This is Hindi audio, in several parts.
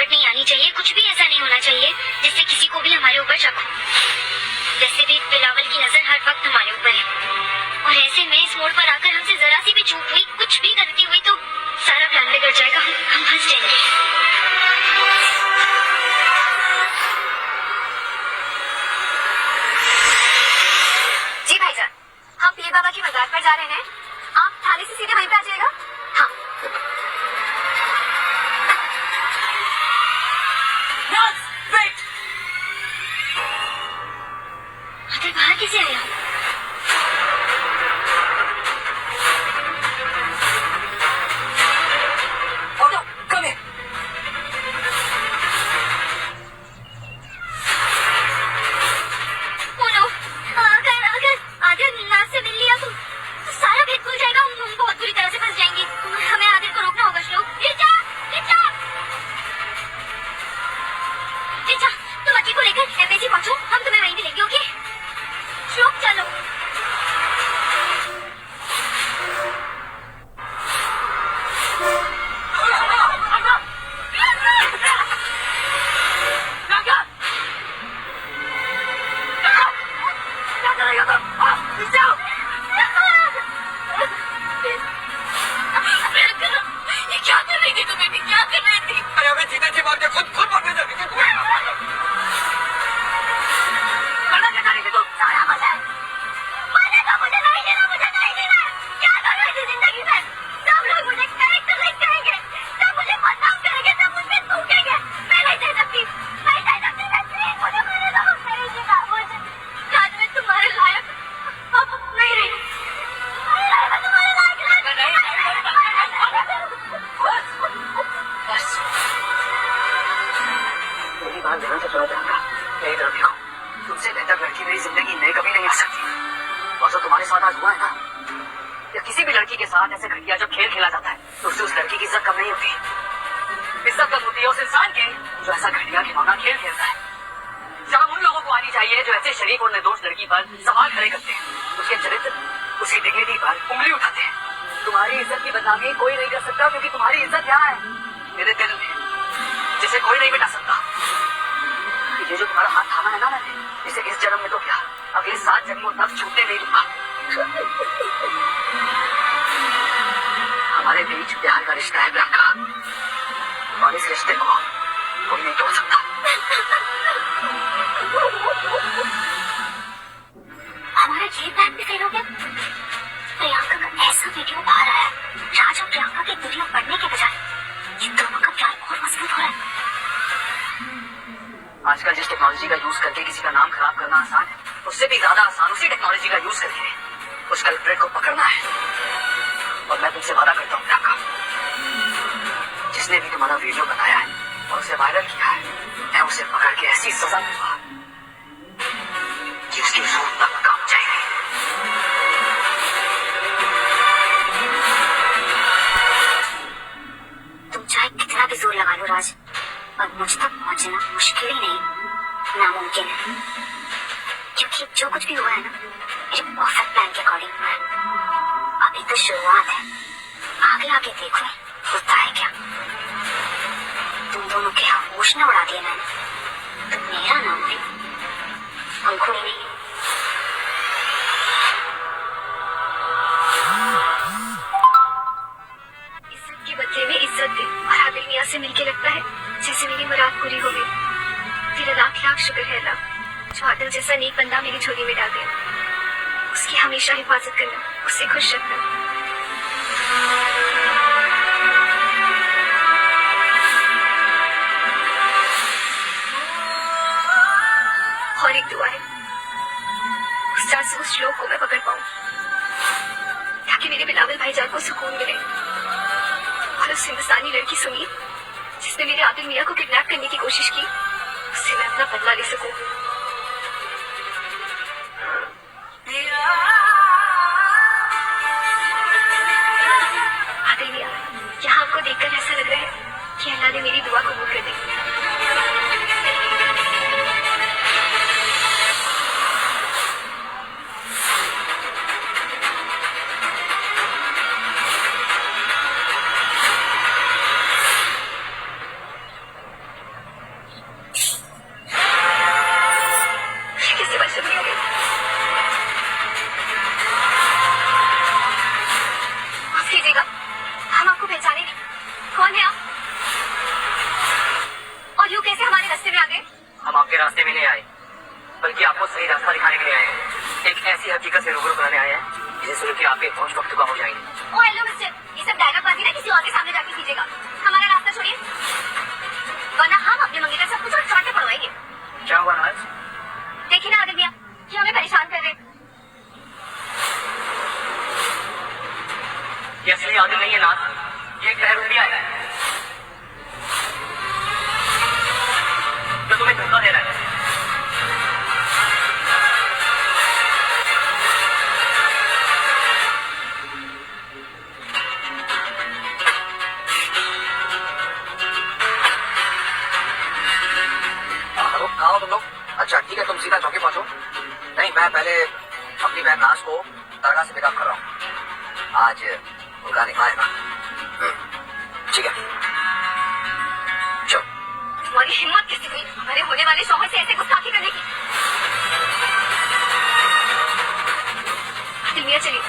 रुकावट नहीं आनी चाहिए, कुछ भी ऐसा नहीं होना चाहिए जिससे किसी को भी हमारे ऊपर शक हो। वैसे भी बिलावल की नजर हर वक्त हमारे ऊपर है और ऐसे में इस मोड़ पर आकर हमसे जरा सी भी चूक हुई, कुछ भी गलती हुई तो सारा प्लान बिगड़ जाएगा, हम फंस जाएंगे। जी भाईजान, हम पीर बाबा की मज़ार पर जा रहे हैं, आप थाने से सीधे वहीं पे आ जाएगा। हाँ। आदिल बाहर कैसे आया? तुमसे बेहतर लड़की मेरी जिंदगी में कभी नहीं आ सकती। और जो तुम्हारे साथ आज हुआ है ना, या किसी भी लड़की के साथ ऐसे घटिया जब खेल खेला जाता है तो उससे उस लड़की की इज्जत कम नहीं होती। इज्जत कम होती है उस इंसान की जो ऐसा घटिया खिलौना खेल खेलता है। शर्म उन लोगों को आनी चाहिए जो ऐसे शरीफ और निर्दोष लड़की पर सवाल खड़े करते हैं, उसके चरित्र, उसकी डिग्निटी पर उंगली उठाते हैं। तुम्हारी इज्जत की बदनामी कोई नहीं कर सकता क्योंकि तुम्हारी इज्जत यहाँ है मेरे दिल में, जिसे कोई नहीं मिटा सकता। ये जो तुम्हारा हाथ थामा है ना मैंने, इसे इस जन्म में तो क्या, अगले 7 जन्मों तक छूटने नहीं दूंगा। हमारे बीच प्यार का रिश्ता है प्रियंका, और इस रिश्ते को कोई नहीं तोड़ सकता। हमारा ये प्लान भी फेल हो गया। प्रियंका का ऐसा वीडियो बाहर आया, राज और प्रियंका की दूरियां बढ़ने के बजाय ये दोनों का प्यार और मजबूत हो रहा है। आजकल जिस टेक्नोलॉजी का यूज करके किसी का नाम खराब करना आसान है, उससे भी ज्यादा आसान उसी टेक्नोलॉजी का यूज करके उस कल्प्रेट को पकड़ना है। और मैं तुमसे वादा करता हूँ प्रियंका, जिसने भी तुम्हारा वीडियो बनाया है और उसे वायरल किया है, मैं उसे पकड़ के ऐसी सजा दूंगा कि उसकी रूह तक कांप जाएगी। तुम चाहे कितना भी जोर लगा लो राज, और मुझ तक पहुंचना मुश्किल ही नहीं, नामुमकिन है। क्योंकि जो कुछ भी हुआ है ना, मेरे परफेक्ट प्लान के अकॉर्डिंग हुआ है। अभी तो शुरुआत है, आगे आगे देखो होता है क्या। तुम दोनों के होश न उड़ा दिए मैंने, तो मेरा नाम भी अंकुर नहीं। इज्जत के बदले में इज्जत दे, और आदिल मियां से मिलके लगता है जैसे मेरी मुराद पूरी हो गई। तेरा लाख लाख शुक्र है अल्लाह, जो आदिल जैसा नेक बंदा मेरी झोली में डाल दिया। उसकी हमेशा हिफाजत करना, उसे खुश रखना। और एक दुआ है, उस जासूस लोग को मैं पकड़ पाऊं ताकि मेरे बिलावल भाईजान को सुकून मिले। और उस हिंदुस्तानी लड़की सुनी जिसने मेरे आदिल मियां को किडनैप करने की कोशिश की, उससे मैं अपना बदला ले सकूं। आदिल मियां, यहाँ आपको देखकर ऐसा लग रहा है कि अल्लाह ने मेरी दुआ कबूल कर दी। ऐसी हकीकत से रूबरू कराने आए हैं जिसे सुन के आपके पहुंच वक्त का हो जाएंगे। ओ हेलो मिस्टर, ये सब डायलॉग बाजी ना किसी और के सामने जाके कीजिएगा। हमारा रास्ता छोड़िए, वरना हम अपने मंगेतर सब कुछ और चौटे पड़वाएंगे। क्या हुआ नाज? देखिए ना आदिल मियां, ये हमें परेशान कर रहे हैं। ये असली आदिल नहीं है नाज, ये एक बहरूपिया है जो तुम्हें धोखा दे रहा है। आओ तुम लोग। अच्छा ठीक है, तुम सीधा चौकी पहुंचो। नहीं, मैं पहले अपनी बहन नाज को दरगाह से पिकअप कर रहा हूँ। आज उनका निकाह है ना। ठीक है, चलो। तुम्हारी हिम्मत कैसे हुई हमारे होने वाले शौहर से ऐसे गुस्ताखी करने की? आदिल मियां चलिए।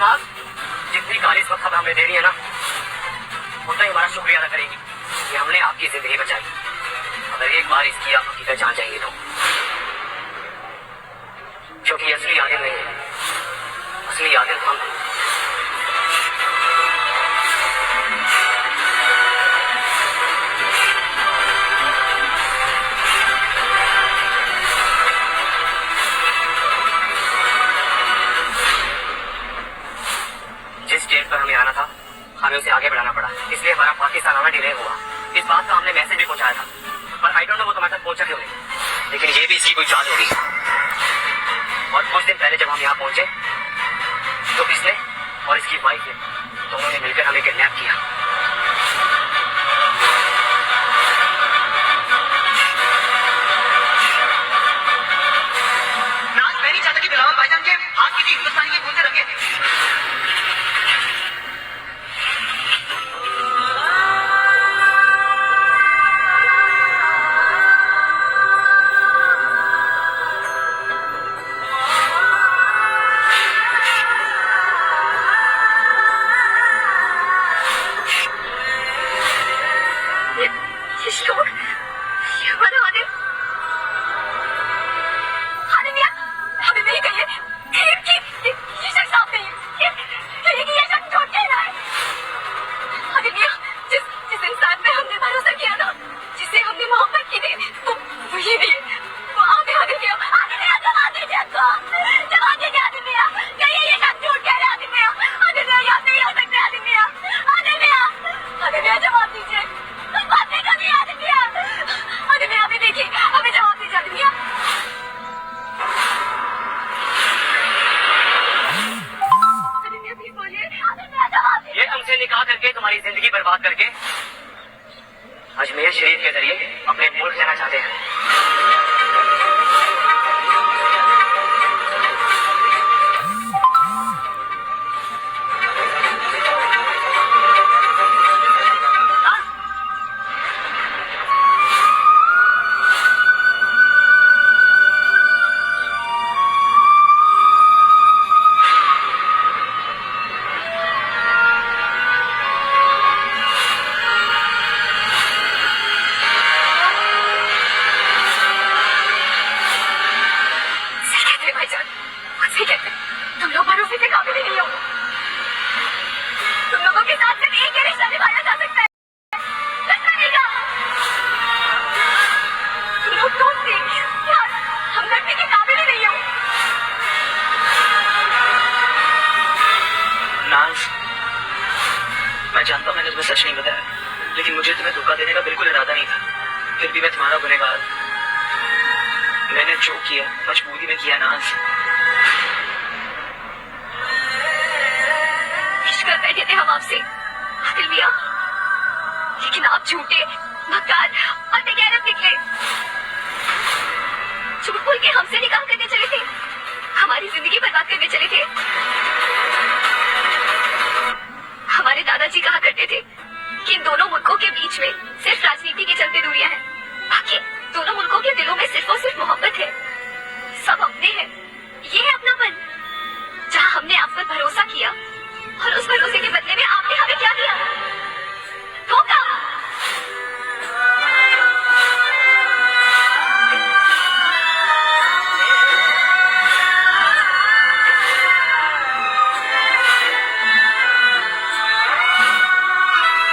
नाज, जितनी गाली इस वक्त हमें दे रही है ना, उतना ही हमारा शुक्रिया अदा करेगी कि हमने आपकी जिंदगी बचाई। अगर एक बार इसकी आप हकीकत जान जाएंगे तो, क्योंकि असली आदिल नहीं है, असली आदिल हम हैं। जिस डेट पर हमें आना था, हमें उसे आगे बढ़ाना पड़ा, इसलिए हमारा पाकिस्तान आना डिले हुआ। इस बात का हमने मैसेज भी पहुंचाया था, पर आई डोंट नो वो तुम्हारे तक पहुंचा क्यों नहीं। लेकिन ये भी इसकी कोई चाल होगी। और कुछ दिन पहले जब हम यहाँ पहुंचे तो इसने और इसकी वाइफ ने दोनों ने मिलकर हमें किडनैप किया। नाज, मैं नहीं चाहता कि बिलावल भाईजान के हाथ किसी हिंदुस्तानी के खून से रंगे। निकाह करके, तुम्हारी जिंदगी बर्बाद करके अजमेर शरीफ के जरिए अपने मुल्क जाना चाहते हैं। तुम लोग भरोसे के काबिल नहीं हो। तुम लोगों के साथ सिर्फ एक ही रिश्ता निभाया जा सकता है, तुम लोग दोस्ती यार हमदर्दी के काबिल ही नहीं हो। नाज, मैं जानता हूं मैंने तुम्हें सच नहीं बताया, लेकिन मुझे तुम्हें धोखा देने का बिल्कुल इरादा नहीं था। फिर भी मैं तुम्हारा गुनहगार। मैंने जो किया मजबूरी में किया नाज। कर बैठे थे हम आपसे आदिल मियां, लेकिन आप झूठे, मक्कार और बेगैरत निकले। झूठ बोल के हमसे निकाह करने चले थे, हमारी जिंदगी बर्बाद करने चले थे। हमारे दादाजी कहा करते थे कि इन दोनों मुल्कों के बीच में सिर्फ राजनीति के चलते दूरियां हैं, बाकी दोनों मुल्कों के दिलों में सिर्फ और सिर्फ मोहब्बत है। सब अपने हैं, ये है अपनापन। जहां हमने आप पर भरोसा किया और उस भरोसे के बदले में आपने हमें क्या दिया? धोखा।